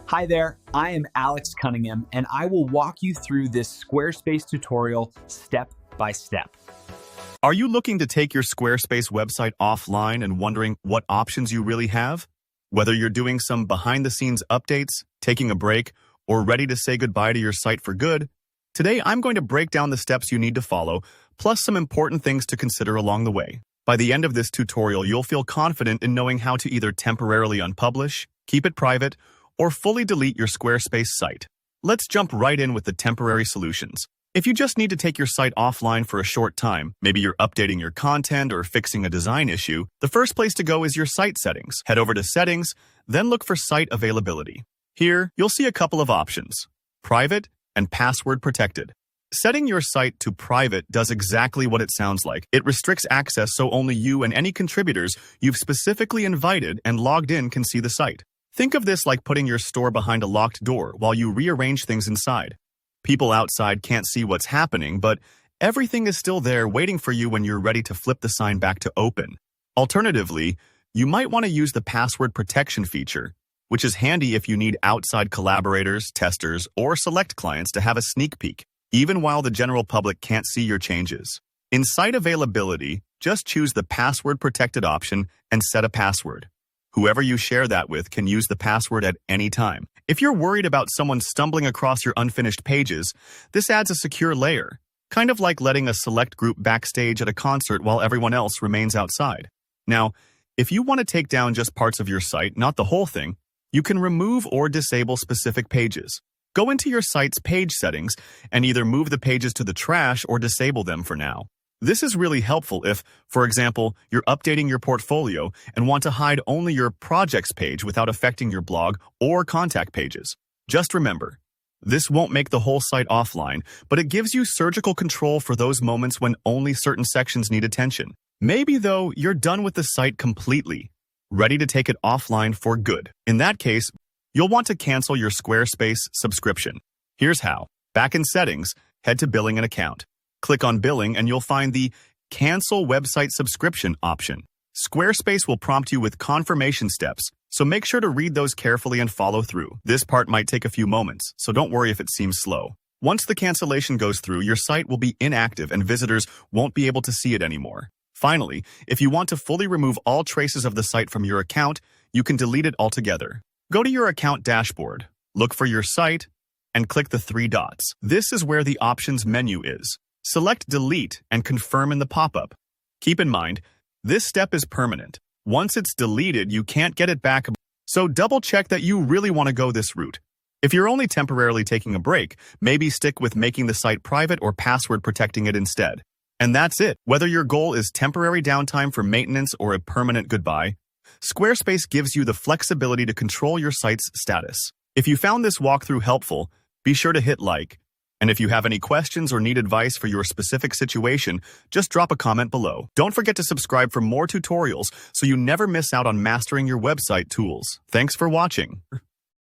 Hi there, I am Alex Cunningham, and I will walk you through this Squarespace tutorial step by step. Are you looking to take your Squarespace website offline and wondering what options you really have? Whether you're doing some behind-the-scenes updates, taking a break, or ready to say goodbye to your site for good, today I'm going to break down the steps you need to follow, plus some important things to consider along the way. By the end of this tutorial, you'll feel confident in knowing how to either temporarily unpublish, keep it private, or fully delete your Squarespace site. Let's jump right in with the temporary solutions. If you just need to take your site offline for a short time, maybe you're updating your content or fixing a design issue, the first place to go is your site settings. Head over to Settings, then look for Site Availability. Here, you'll see a couple of options: private and password protected. Setting your site to private does exactly what it sounds like. It restricts access so only you and any contributors you've specifically invited and logged in can see the site. Think of this like putting your store behind a locked door while you rearrange things inside. People outside can't see what's happening, but everything is still there waiting for you when you're ready to flip the sign back to open. Alternatively, you might want to use the password protection feature, which is handy if you need outside collaborators, testers, or select clients to have a sneak peek, even while the general public can't see your changes. In site availability, just choose the password protected option and set a password. Whoever you share that with can use the password at any time. If you're worried about someone stumbling across your unfinished pages, this adds a secure layer, kind of like letting a select group backstage at a concert while everyone else remains outside. Now, if you want to take down just parts of your site, not the whole thing, you can remove or disable specific pages. Go into your site's page settings and either move the pages to the trash or disable them for now. This is really helpful if, for example, you're updating your portfolio and want to hide only your projects page without affecting your blog or contact pages. Just remember, this won't make the whole site offline, but it gives you surgical control for those moments when only certain sections need attention. Maybe, though, you're done with the site completely, ready to take it offline for good. In that case, you'll want to cancel your Squarespace subscription. Here's how. Back in Settings, head to Billing and Account. Click on Billing and you'll find the Cancel Website Subscription option. Squarespace will prompt you with confirmation steps, so make sure to read those carefully and follow through. This part might take a few moments, so don't worry if it seems slow. Once the cancellation goes through, your site will be inactive and visitors won't be able to see it anymore. Finally, if you want to fully remove all traces of the site from your account, you can delete it altogether. Go to your account dashboard, look for your site, and click the three dots. This is where the Options menu is. Select Delete and confirm in the pop-up. Keep in mind, this step is permanent. Once it's deleted, you can't get it back, so double-check that you really want to go this route. If you're only temporarily taking a break, maybe stick with making the site private or password protecting it instead. And that's it. Whether your goal is temporary downtime for maintenance or a permanent goodbye, Squarespace gives you the flexibility to control your site's status. If you found this walkthrough helpful, be sure to hit like. And if you have any questions or need advice for your specific situation, just drop a comment below. Don't forget to subscribe for more tutorials so you never miss out on mastering your website tools. Thanks for watching.